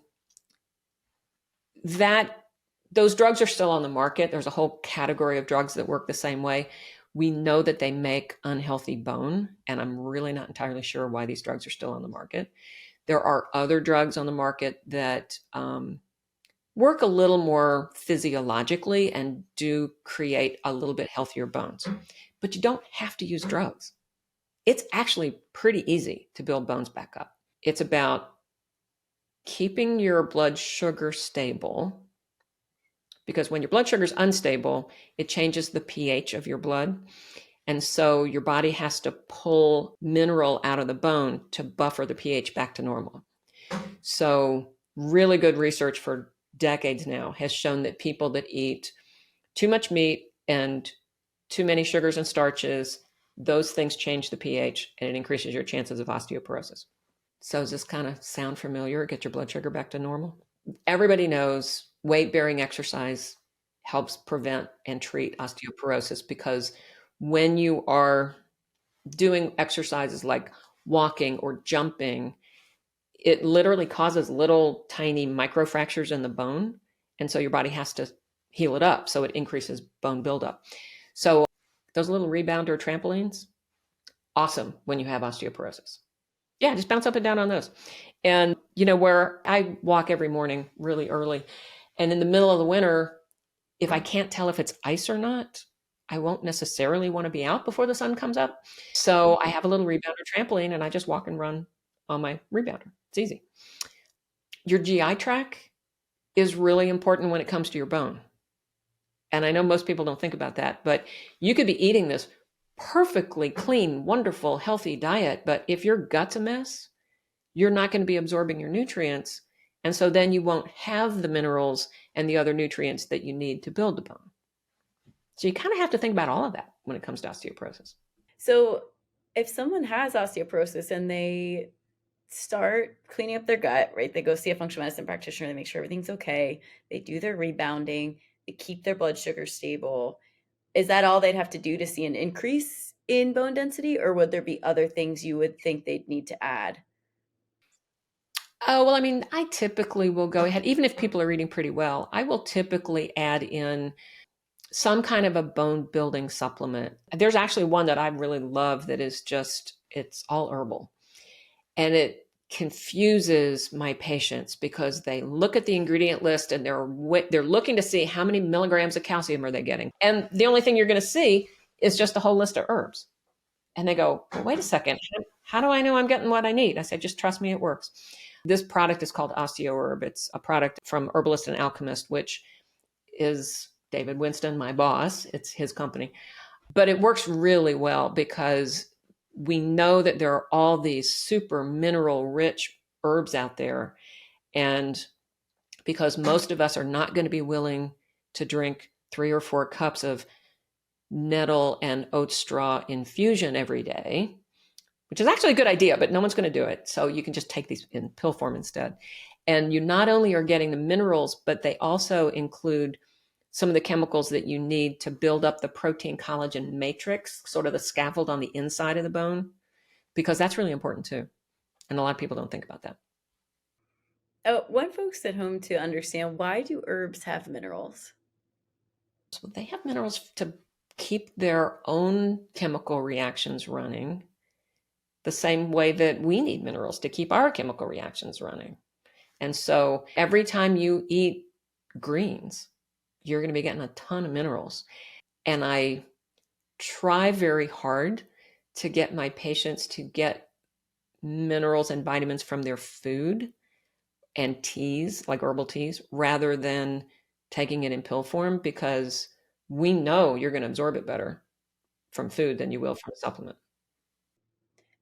those drugs are still on the market. There's a whole category of drugs that work the same way. We know that they make unhealthy bone, and I'm really not entirely sure why these drugs are still on the market. There are other drugs on the market that work a little more physiologically and do create a little bit healthier bones. But you don't have to use drugs. It's actually pretty easy to build bones back up. It's about keeping your blood sugar stable, because when your blood sugar is unstable, it changes the pH of your blood. And so your body has to pull mineral out of the bone to buffer the pH back to normal. So really good research for decades now has shown that people that eat too much meat and too many sugars and starches, those things change the pH and it increases your chances of osteoporosis. So does this kind of sound familiar? Get your blood sugar back to normal? Everybody knows weight-bearing exercise helps prevent and treat osteoporosis, because when you are doing exercises like walking or jumping, it literally causes little tiny microfractures in the bone. And so your body has to heal it up. So it increases bone buildup. So those little rebounder trampolines, awesome when you have osteoporosis. Yeah, just bounce up and down on those. And, where I walk every morning really early, and in the middle of the winter, if I can't tell if it's ice or not, I won't necessarily want to be out before the sun comes up. So I have a little rebounder trampoline and I just walk and run on my rebounder. It's easy. Your GI tract is really important when it comes to your bone. And I know most people don't think about that, but you could be eating this perfectly clean, wonderful, healthy diet, but if your gut's a mess, you're not going to be absorbing your nutrients. And so then you won't have the minerals and the other nutrients that you need to build the bone. So you kind of have to think about all of that when it comes to osteoporosis. So if someone has osteoporosis and they start cleaning up their gut, right? They go see a functional medicine practitioner, they make sure everything's okay. They do their rebounding, they keep their blood sugar stable. Is that all they'd have to do to see an increase in bone density, or would there be other things you would think they'd need to add? Oh, well, I mean, I typically will go ahead, even if people are eating pretty well, I will typically add in some kind of a bone building supplement. There's actually one that I really love that is it's all herbal. And it confuses my patients because they look at the ingredient list and they're looking to see how many milligrams of calcium are they getting. And the only thing you're going to see is just a whole list of herbs. And they go, well, wait a second. How do I know I'm getting what I need? I said, just trust me, it works. This product is called OsteoHerb. It's a product from Herbalist and Alchemist, which is David Winston, my boss. It's his company. But it works really well because we know that there are all these super mineral rich herbs out there. And because most of us are not going to be willing to drink 3 or 4 cups of nettle and oat straw infusion every day, which is actually a good idea, but no one's going to do it. So you can just take these in pill form instead. And you not only are getting the minerals, but they also include some of the chemicals that you need to build up the protein collagen matrix, sort of the scaffold on the inside of the bone, because that's really important too. And a lot of people don't think about that. Want folks at home to understand, why do herbs have minerals? So they have minerals to keep their own chemical reactions running the same way that we need minerals to keep our chemical reactions running. And so every time you eat greens, you're going to be getting a ton of minerals. And I try very hard to get my patients to get minerals and vitamins from their food and teas, like herbal teas, rather than taking it in pill form, because we know you're going to absorb it better from food than you will from a supplement.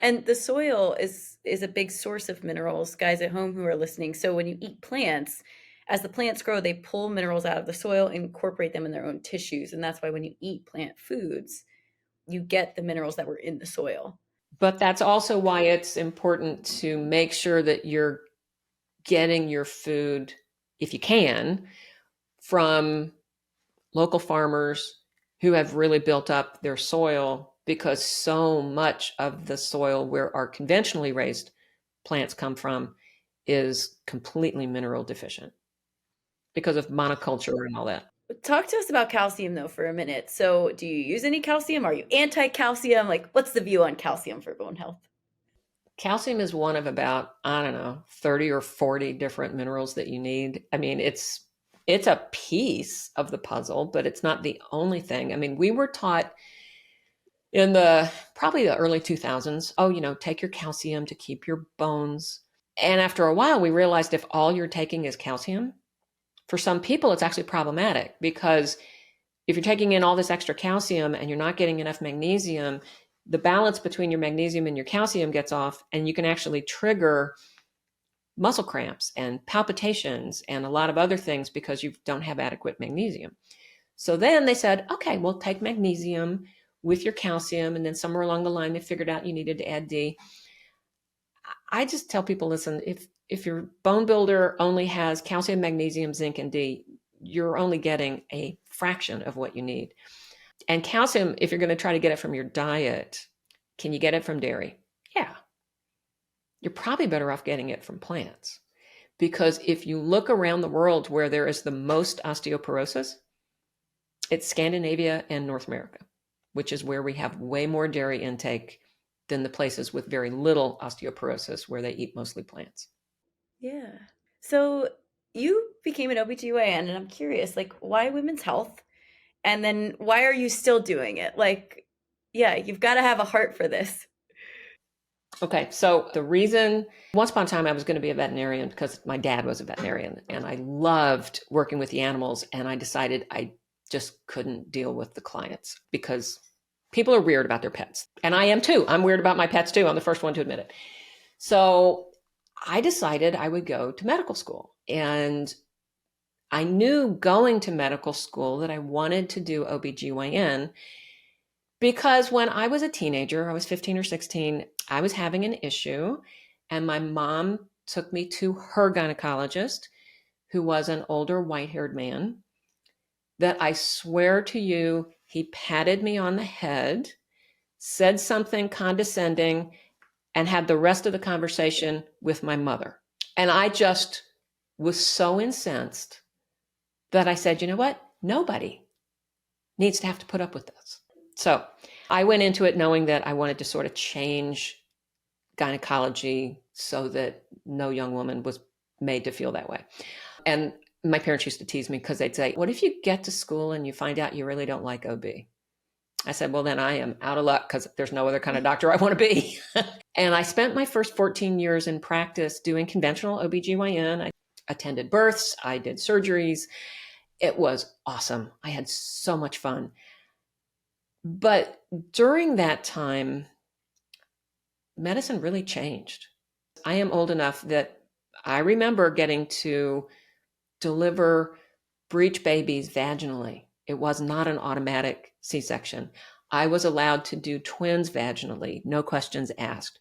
And the soil is a big source of minerals, guys at home who are listening. So when you eat plants, as the plants grow, they pull minerals out of the soil and incorporate them in their own tissues. And that's why when you eat plant foods, you get the minerals that were in the soil. But that's also why it's important to make sure that you're getting your food, if you can, from local farmers who have really built up their soil, because so much of the soil where our conventionally raised plants come from is completely mineral deficient because of monoculture and all that. Talk to us about calcium though for a minute. So do you use any calcium? Are you anti-calcium? Like, what's the view on calcium for bone health? Calcium is one of about, I don't know, 30 or 40 different minerals that you need. I mean, it's a piece of the puzzle, but it's not the only thing. I mean, we were taught in probably the early 2000s, oh, take your calcium to keep your bones. And after a while, we realized if all you're taking is calcium, for some people, it's actually problematic, because if you're taking in all this extra calcium and you're not getting enough magnesium, the balance between your magnesium and your calcium gets off, and you can actually trigger muscle cramps and palpitations and a lot of other things because you don't have adequate magnesium. So then they said, okay, we'll take magnesium with your calcium. And then somewhere along the line, they figured out you needed to add D. I just tell people, listen, if your bone builder only has calcium, magnesium, zinc, and D, you're only getting a fraction of what you need. And calcium, if you're going to try to get it from your diet, can you get it from dairy? Yeah. You're probably better off getting it from plants. Because if you look around the world where there is the most osteoporosis, it's Scandinavia and North America, which is where we have way more dairy intake than the places with very little osteoporosis, where they eat mostly plants. Yeah. So you became an OBGYN, and I'm curious, like, why women's health? And then why are you still doing it? Like, yeah, you've got to have a heart for this. Okay, so the reason, once upon a time, I was going to be a veterinarian because my dad was a veterinarian and I loved working with the animals. And I decided I just couldn't deal with the clients because people are weird about their pets. And I am too. I'm weird about my pets too. I'm the first one to admit it. So I decided I would go to medical school. And I knew going to medical school that I wanted to do OBGYN, because when I was a teenager, I was 15 or 16, I was having an issue, and my mom took me to her gynecologist, who was an older white-haired man, that I swear to you, he patted me on the head, said something condescending, and had the rest of the conversation with my mother. And I just was so incensed that I said, you know what? Nobody needs to have to put up with this. So I went into it knowing that I wanted to sort of change gynecology so that no young woman was made to feel that way. And my parents used to tease me because they'd say, what if you get to school and you find out you really don't like OB? I said, well, then I am out of luck because there's no other kind of doctor I want to be. And I spent my first 14 years in practice doing conventional OBGYN. I attended births, I did surgeries. It was awesome. I had so much fun. But during that time, medicine really changed. I am old enough that I remember getting to deliver breech babies vaginally. It was not an automatic C-section. I was allowed to do twins vaginally, no questions asked.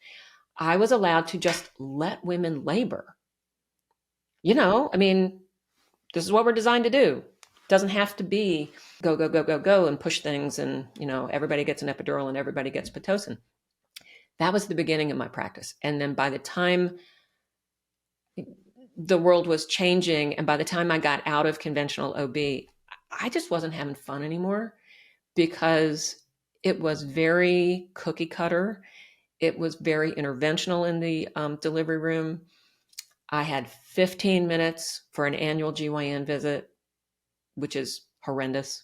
I was allowed to just let women labor. I mean, this is what we're designed to do. It doesn't have to be go, go, go, go, go and push things and, everybody gets an epidural and everybody gets Pitocin. That was the beginning of my practice. And then by the time the world was changing and by the time I got out of conventional OB, I just wasn't having fun anymore because it was very cookie cutter. It was very interventional in the delivery room. I had 15 minutes for an annual GYN visit, which is horrendous.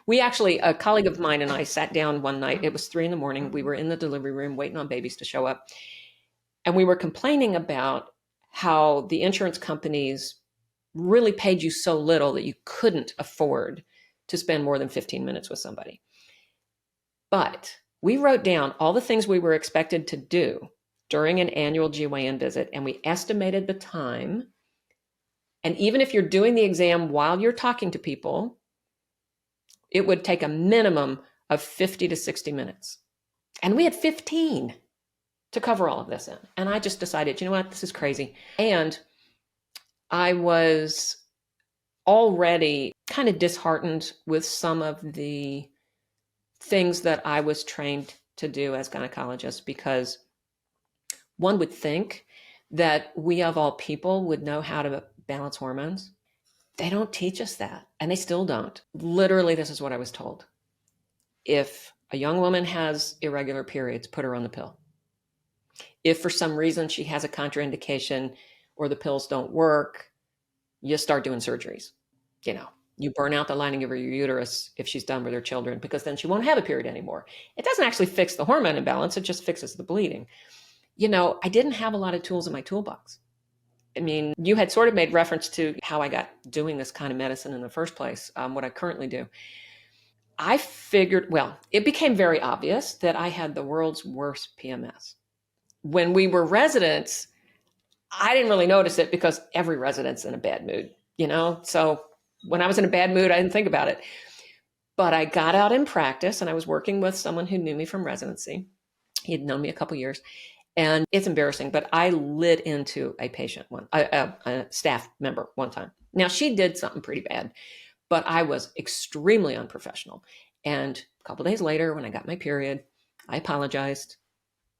We actually, a colleague of mine and I sat down one night. It was 3 a.m. We were in the delivery room waiting on babies to show up. And we were complaining about how the insurance companies really paid you so little that you couldn't afford to spend more than 15 minutes with somebody. But we wrote down all the things we were expected to do during an annual GYN visit, and we estimated the time. And even if you're doing the exam while you're talking to people, it would take a minimum of 50 to 60 minutes. And we had 15 to cover all of this in. And I just decided, you know what, this is crazy. And I was already kind of disheartened with some of the things that I was trained to do as gynecologists, because one would think that we of all people would know how to balance hormones. They don't teach us that, and they still don't. Literally, this is what I was told. If a young woman has irregular periods, put her on the pill. If for some reason she has a contraindication or the pills don't work, you start doing surgeries. You burn out the lining of her uterus if she's done with her children, because then she won't have a period anymore. It doesn't actually fix the hormone imbalance. It just fixes the bleeding. I didn't have a lot of tools in my toolbox. I mean, you had sort of made reference to how I got doing this kind of medicine in the first place, what I currently do. I figured, it became very obvious that I had the world's worst PMS. When we were residents, I didn't really notice it because every resident's in a bad mood, So when I was in a bad mood, I didn't think about it. But I got out in practice and I was working with someone who knew me from residency. He had known me a couple years. And it's embarrassing, but I lit into a patient a staff member one time. Now, she did something pretty bad, but I was extremely unprofessional. And a couple of days later, when I got my period, I apologized.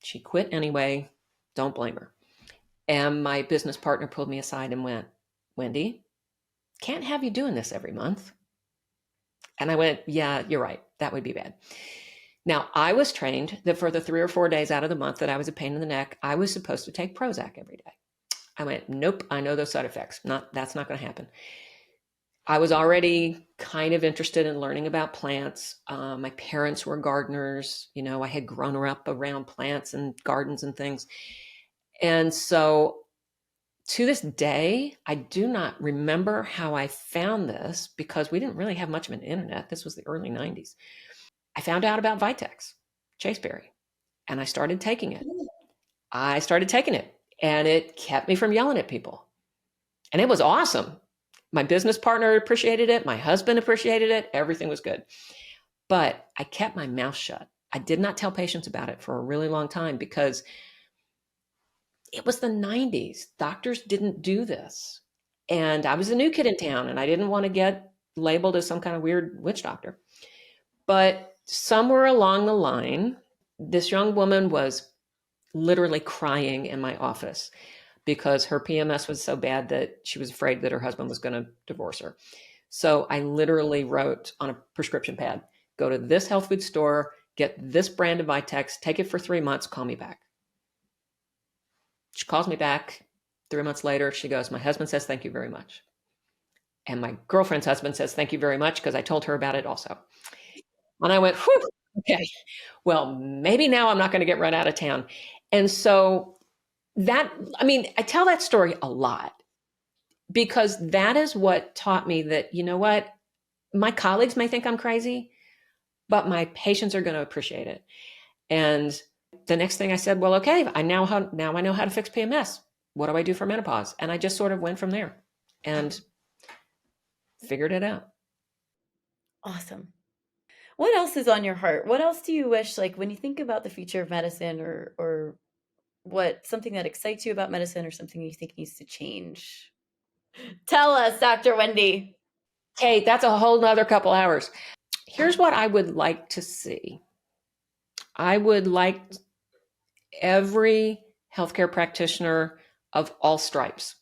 She quit anyway. Don't blame her. And my business partner pulled me aside and went, Wendy, can't have you doing this every month. And I went, yeah, you're right. That would be bad. Now, I was trained that for the 3 or 4 days out of the month that I was a pain in the neck, I was supposed to take Prozac every day. I went, nope, I know those side effects. That's not going to happen. I was already kind of interested in learning about plants. My parents were gardeners. I had grown up around plants and gardens and things. And so to this day, I do not remember how I found this because we didn't really have much of an internet. This was the early 90s. I found out about Vitex, chasteberry, and I started taking it. And it kept me from yelling at people. And it was awesome. My business partner appreciated it. My husband appreciated it. Everything was good. But I kept my mouth shut. I did not tell patients about it for a really long time because it was the 90s. Doctors didn't do this. And I was a new kid in town and I didn't want to get labeled as some kind of weird witch doctor. But somewhere along the line, this young woman was literally crying in my office because her PMS was so bad that she was afraid that her husband was going to divorce her. So I literally wrote on a prescription pad, go to this health food store, get this brand of Vitex, take it for 3 months, call me back. She calls me back 3 months later. She goes, my husband says, thank you very much. And my girlfriend's husband says, thank you very much, because I told her about it also. And I went, whew, okay, well, maybe now I'm not going to get run out of town. And so I tell that story a lot because that is what taught me that, you know what, my colleagues may think I'm crazy, but my patients are going to appreciate it. And the next thing I said, well, okay, I know how to fix PMS. What do I do for menopause? And I just sort of went from there and figured it out. Awesome. What else is on your heart? What else do you wish, like when you think about the future of medicine or what something that excites you about medicine or something you think needs to change? Tell us, Dr. Wendy. Okay, that's a whole nother couple hours. Here's what I would like to see. I would like every healthcare practitioner of all stripes,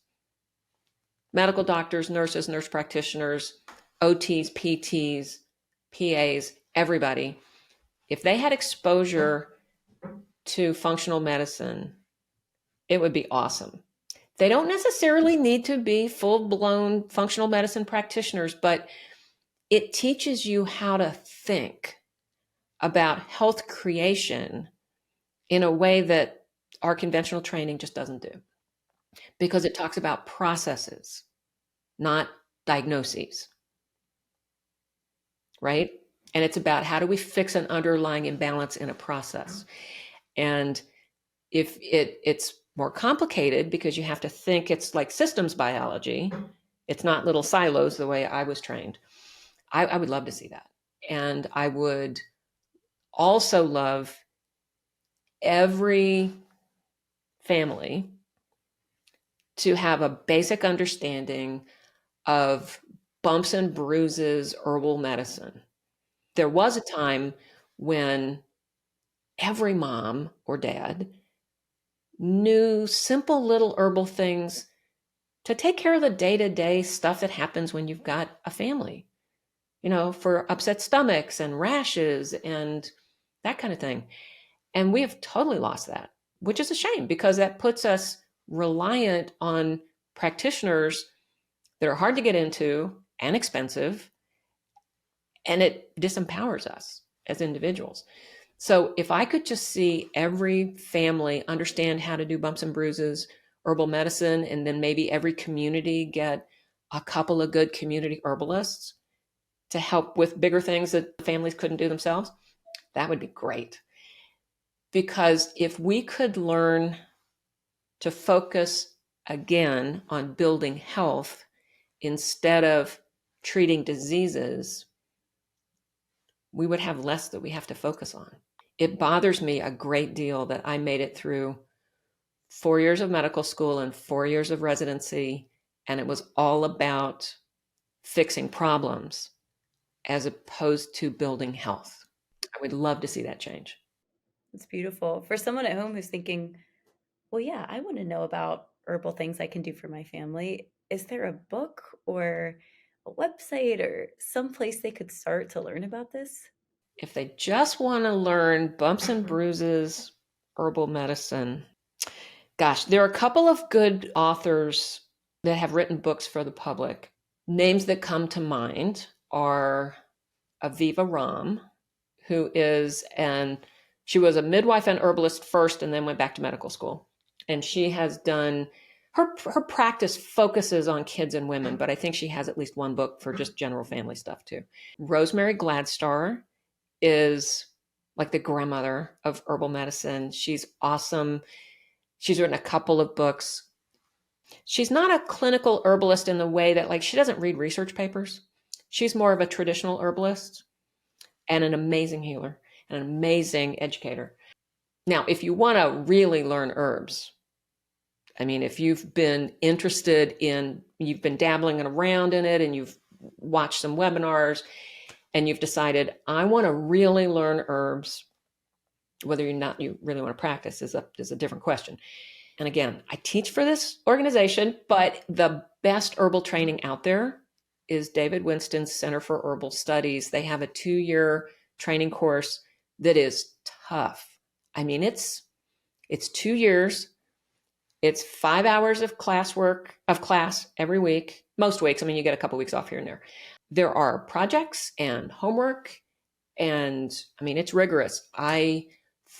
medical doctors, nurses, nurse practitioners, OTs, PTs, PAs, everybody, if they had exposure to functional medicine, it would be awesome. They don't necessarily need to be full-blown functional medicine practitioners, but it teaches you how to think about health creation in a way that our conventional training just doesn't do, because it talks about processes, not diagnoses, right? And it's about how do we fix an underlying imbalance in a process. And if it's more complicated because you have to think, it's like systems biology. It's not little silos the way I was trained. I would love to see that. And I would also love every family to have a basic understanding of bumps and bruises herbal medicine. There was a time when every mom or dad knew simple little herbal things to take care of the day-to-day stuff that happens when you've got a family, for upset stomachs and rashes and that kind of thing. And we have totally lost that, which is a shame because that puts us reliant on practitioners that are hard to get into and expensive, and it disempowers us as individuals. So if I could just see every family understand how to do bumps and bruises, herbal medicine, and then maybe every community get a couple of good community herbalists to help with bigger things that families couldn't do themselves, that would be great. Because if we could learn to focus again on building health instead of treating diseases, we would have less that we have to focus on. It bothers me a great deal that I made it through 4 years of medical school and 4 years of residency, and it was all about fixing problems as opposed to building health. I would love to see that change. It's beautiful. For someone at home who's thinking, well, yeah, I want to know about herbal things I can do for my family. Is there a book or a website or some place they could start to learn about this? If they just want to learn bumps and bruises, herbal medicine, gosh, there are a couple of good authors that have written books for the public. Names that come to mind are Aviva Ram, who she was a midwife and herbalist first and then went back to medical school. And she has done, her practice focuses on kids and women, but I think she has at least one book for just general family stuff too. Rosemary Gladstar is like the grandmother of herbal medicine. She's awesome. She's written a couple of books. She's not a clinical herbalist in the way that, like, she doesn't read research papers. She's more of a traditional herbalist and an amazing healer and an amazing educator. Now, if you want to really learn herbs, if you've been you've been dabbling around in it and you've watched some webinars and you've decided, I want to really learn herbs, whether or not you really want to practice is a different question. And again, I teach for this organization, but the best herbal training out there is David Winston's Center for Herbal Studies. They have a 2-year training course that is tough. It's 2 years. It's 5 hours of class every week, most weeks. I mean, you get a couple weeks off here and there. There are projects and homework, and I mean, it's rigorous. I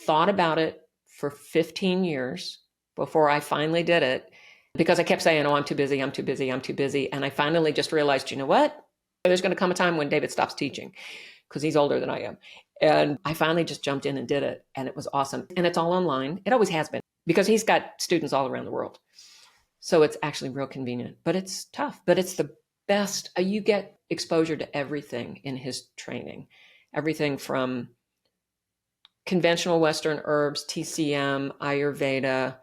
thought about it for 15 years before I finally did it because I kept saying, oh, I'm too busy, I'm too busy, I'm too busy. And I finally just realized, you know what? There's going to come a time when David stops teaching because he's older than I am. And I finally just jumped in and did it. And it was awesome. And it's all online. It always has been because he's got students all around the world. So it's actually real convenient, but it's tough. But it's the best. You get exposure to everything in his training, everything from conventional Western herbs, TCM, Ayurveda,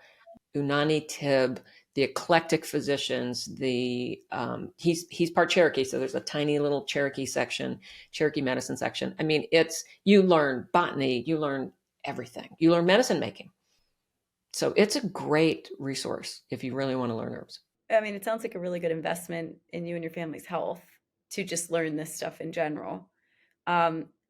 Unani Tib, the eclectic physicians. He's part Cherokee, so there's a tiny little Cherokee medicine section. I mean, you learn botany, you learn everything, you learn medicine making. So it's a great resource if you really want to learn herbs. I mean, it sounds like a really good investment in you and your family's health to just learn this stuff in general.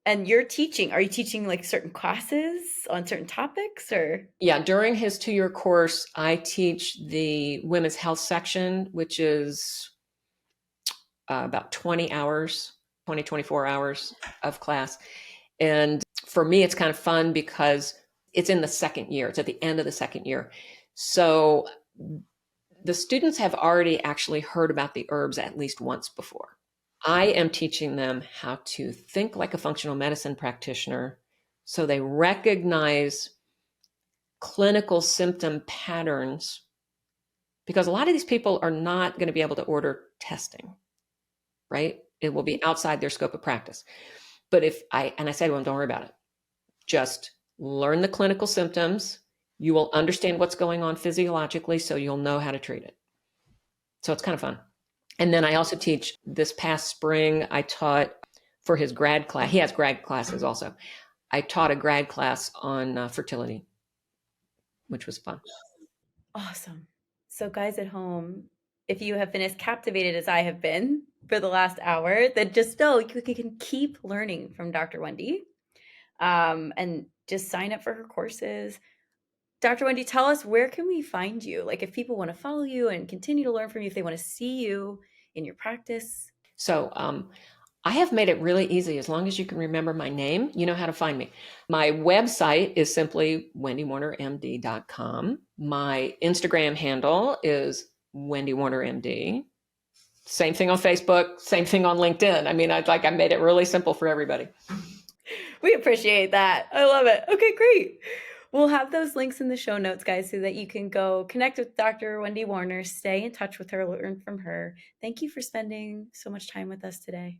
And you're teaching, are you teaching like certain classes on certain topics or? Yeah, during his 2-year course, I teach the women's health section, which is about 24 hours of class. And for me, it's kind of fun because it's in the second year. It's at the end of the second year. So the students have already actually heard about the herbs at least once before. I am teaching them how to think like a functional medicine practitioner so they recognize clinical symptom patterns, because a lot of these people are not going to be able to order testing, right? It will be outside their scope of practice. But I say to them, don't worry about it. Just learn the clinical symptoms. You will understand what's going on physiologically, so you'll know how to treat it. So it's kind of fun. And then I also teach, this past spring, I taught for his grad class. He has grad classes also. I taught a grad class on fertility, which was fun. Awesome. So guys at home, if you have been as captivated as I have been for the last hour, then just know you can keep learning from Dr. Wendy, and just sign up for her courses. Dr. Wendy, tell us, where can we find you? Like if people want to follow you and continue to learn from you, if they want to see you in your practice. So I have made it really easy. As long as you can remember my name, you know how to find me. My website is simply wendywarnermd.com. My Instagram handle is Wendy Warner MD. Same thing on Facebook, same thing on LinkedIn. I mean, I made it really simple for everybody. We appreciate that. I love it. Okay, great. We'll have those links in the show notes, guys, so that you can go connect with Dr. Wendy Warner, stay in touch with her, learn from her. Thank you for spending so much time with us today.